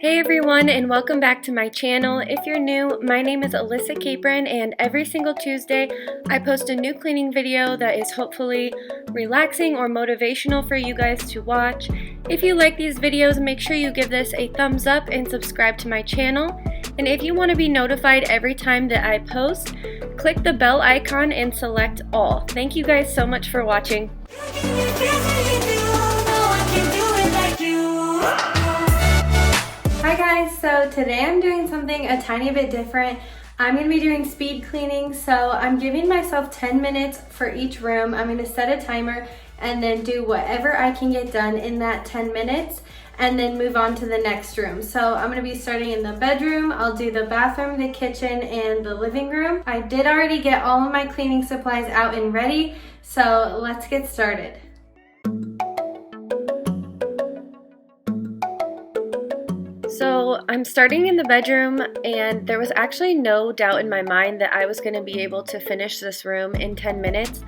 Hey everyone, and welcome back to my channel. If you're new, my name is Alissa Capron, and every single Tuesday I post a new cleaning video that is hopefully relaxing or motivational for you guys to watch. If you like these videos, make sure you give this a thumbs up and subscribe to my channel. And if you want to be notified every time that I post, click the bell icon and select all. Thank you guys so much for watching. Hi guys, so today I'm doing something a tiny bit different. I'm going to be doing speed cleaning, so I'm giving myself 10 minutes for each room. I'm going to set a timer and then do whatever I can get done in that 10 minutes and then move on to the next room. So I'm going to be starting in the bedroom. I'll do the bathroom, the kitchen, and the living room. I did already get all of my cleaning supplies out and ready, so let's get started. So I'm starting in the bedroom, and there was actually no doubt in my mind that I was going to be able to finish this room in 10 minutes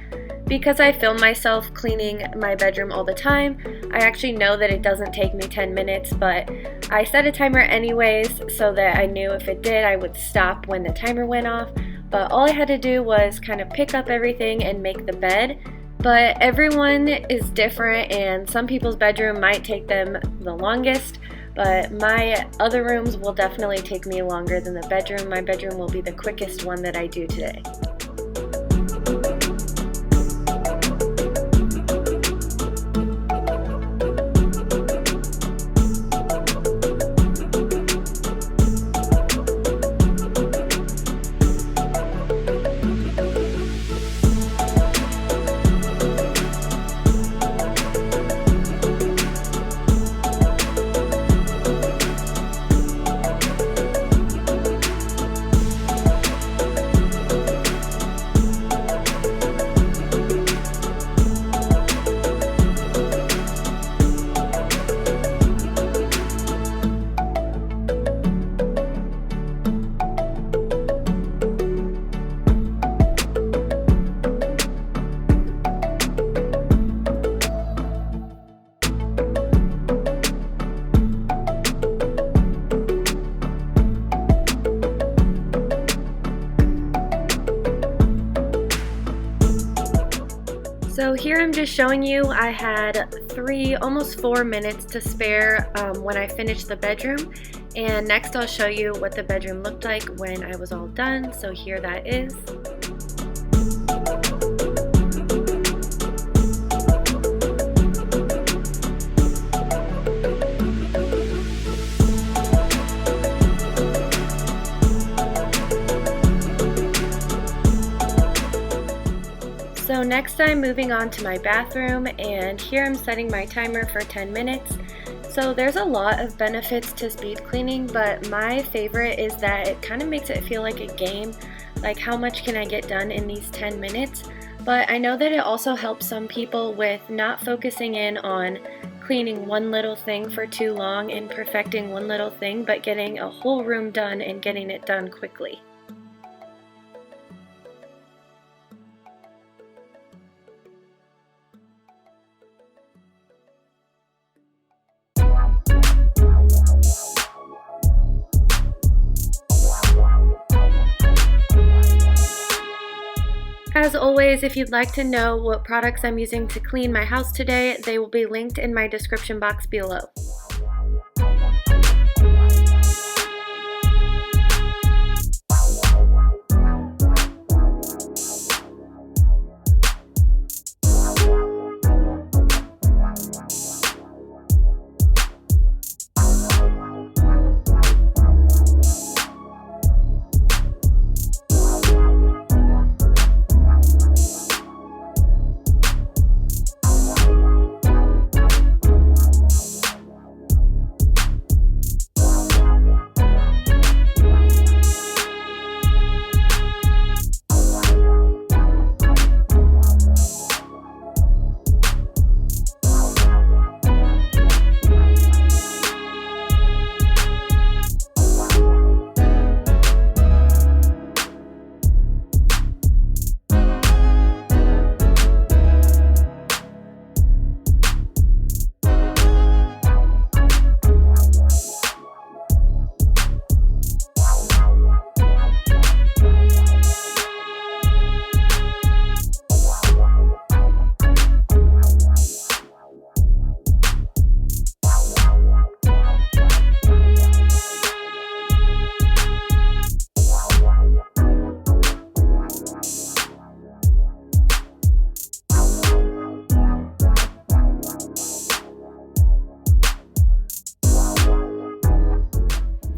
because I film myself cleaning my bedroom all the time. I actually know that it doesn't take me 10 minutes, but I set a timer anyways so that I knew if it did, I would stop when the timer went off. But all I had to do was kind of pick up everything and make the bed. But everyone is different, and some people's bedroom might take them the longest. But my other rooms will definitely take me longer than the bedroom. My bedroom will be the quickest one that I do today. So here I'm just showing you I had almost 4 minutes to spare when I finished the bedroom, and next I'll show you what the bedroom looked like when I was all done. So here that is. So next I'm moving on to my bathroom, and here I'm setting my timer for 10 minutes. So there's a lot of benefits to speed cleaning, but my favorite is that it kind of makes it feel like a game, like how much can I get done in these 10 minutes. But I know that it also helps some people with not focusing in on cleaning one little thing for too long and perfecting one little thing, but getting a whole room done and getting it done quickly. As always, if you'd like to know what products I'm using to clean my house today, they will be linked in my description box below.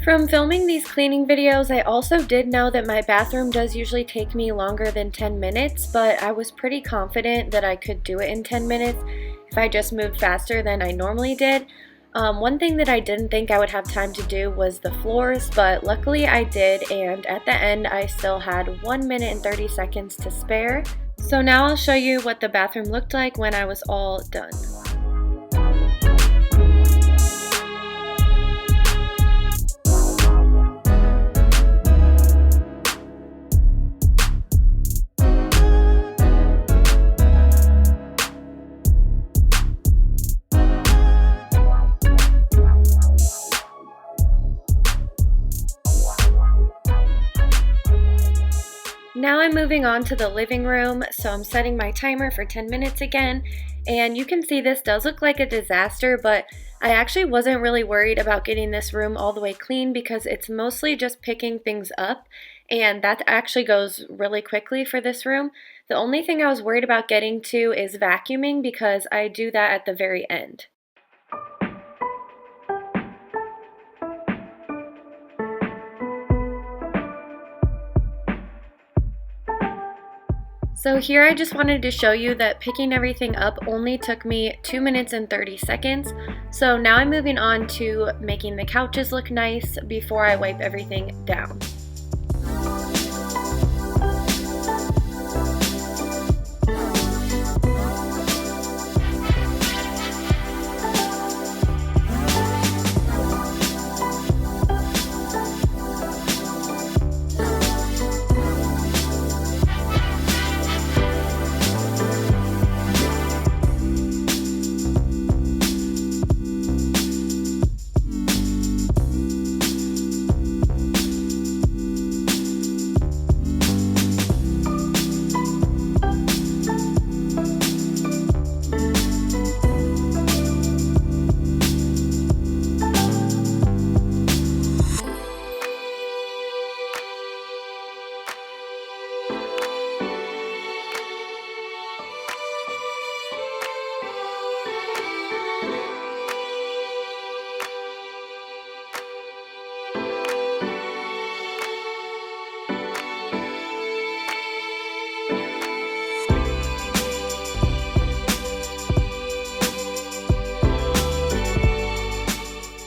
From filming these cleaning videos, I also did know that my bathroom does usually take me longer than 10 minutes, but I was pretty confident that I could do it in 10 minutes if I just moved faster than I normally did. One thing that I didn't think I would have time to do was the floors, but luckily I did, and at the end I still had 1 minute and 30 seconds to spare. So now I'll show you what the bathroom looked like when I was all done. Now I'm moving on to the living room, so I'm setting my timer for 10 minutes again, and you can see this does look like a disaster, but I actually wasn't really worried about getting this room all the way clean because it's mostly just picking things up, and that actually goes really quickly for this room. The only thing I was worried about getting to is vacuuming because I do that at the very end. So here I just wanted to show you that picking everything up only took me 2 minutes and 30 seconds. So now I'm moving on to making the couches look nice before I wipe everything down.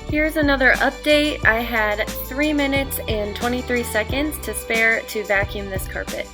Here's another update. I had 3 minutes and 23 seconds to spare to vacuum this carpet.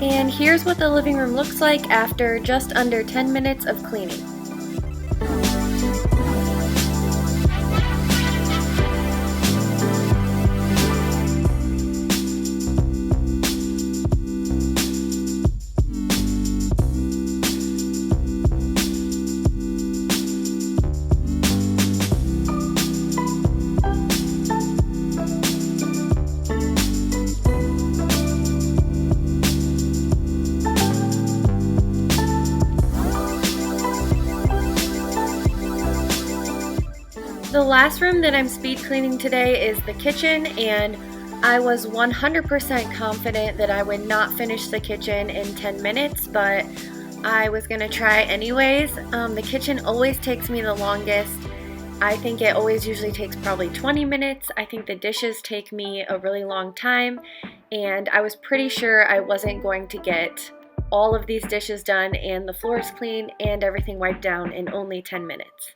And here's what the living room looks like after just under 10 minutes of cleaning. The last room that I'm speed cleaning today is the kitchen, and I was 100% confident that I would not finish the kitchen in 10 minutes, but I was going to try anyways. The kitchen always takes me the longest. I think it always usually takes probably 20 minutes. I think the dishes take me a really long time, and I was pretty sure I wasn't going to get all of these dishes done and the floors clean and everything wiped down in only 10 minutes.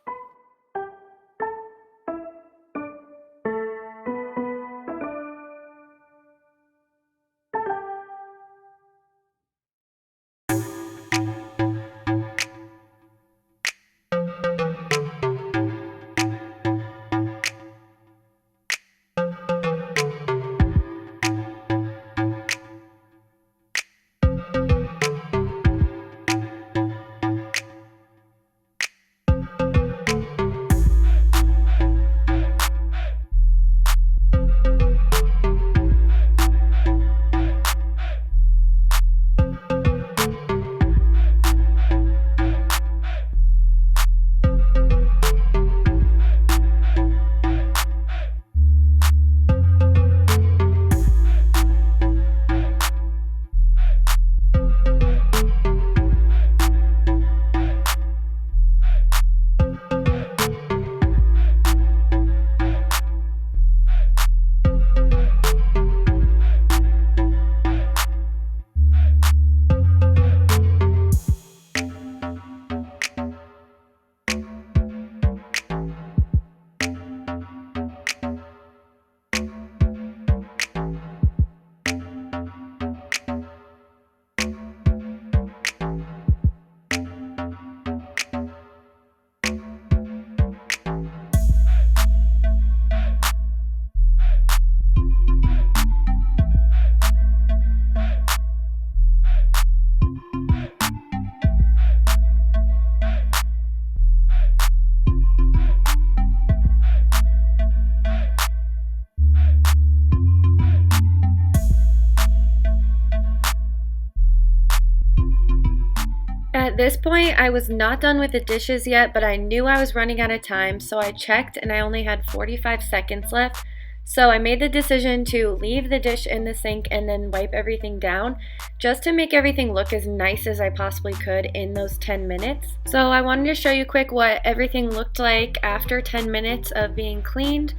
At this point, I was not done with the dishes yet, but I knew I was running out of time, so I checked and I only had 45 seconds left. So I made the decision to leave the dish in the sink and then wipe everything down, just to make everything look as nice as I possibly could in those 10 minutes. So I wanted to show you quick what everything looked like after 10 minutes of being cleaned.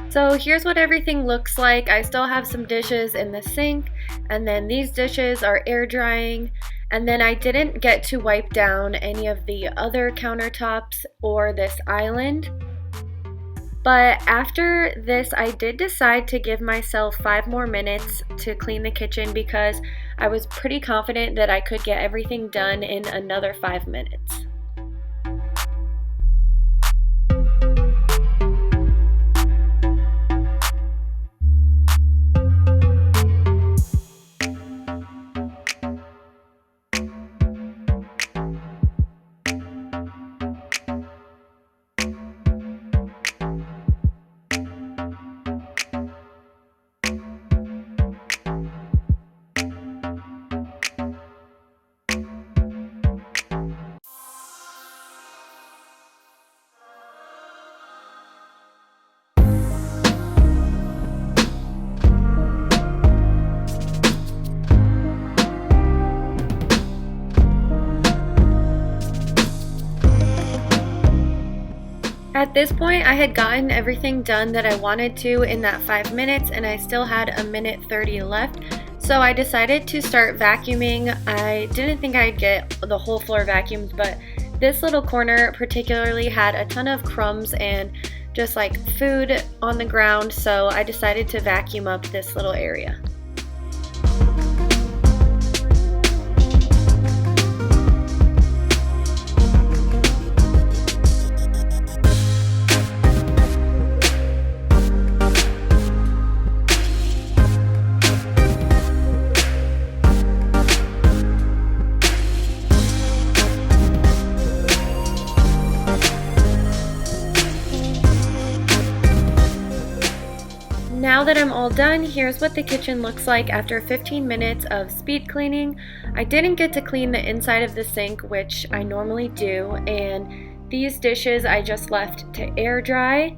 So here's what everything looks like. I still have some dishes in the sink, and then these dishes are air drying, and then I didn't get to wipe down any of the other countertops or this island. But after this, I did decide to give myself 5 more minutes to clean the kitchen because I was pretty confident that I could get everything done in another 5 minutes. At this point, I had gotten everything done that I wanted to in that 5 minutes, and I still had a minute 30 left. So I decided to start vacuuming. I didn't think I'd get the whole floor vacuumed, but this little corner particularly had a ton of crumbs and just like food on the ground, so I decided to vacuum up this little area. Now that I'm all done, here's what the kitchen looks like after 15 minutes of speed cleaning. I didn't get to clean the inside of the sink, which I normally do, and these dishes I just left to air dry.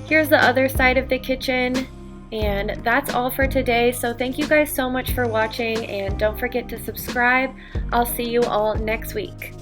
Here's the other side of the kitchen, and that's all for today. So thank you guys so much for watching, and don't forget to subscribe. I'll see you all next week.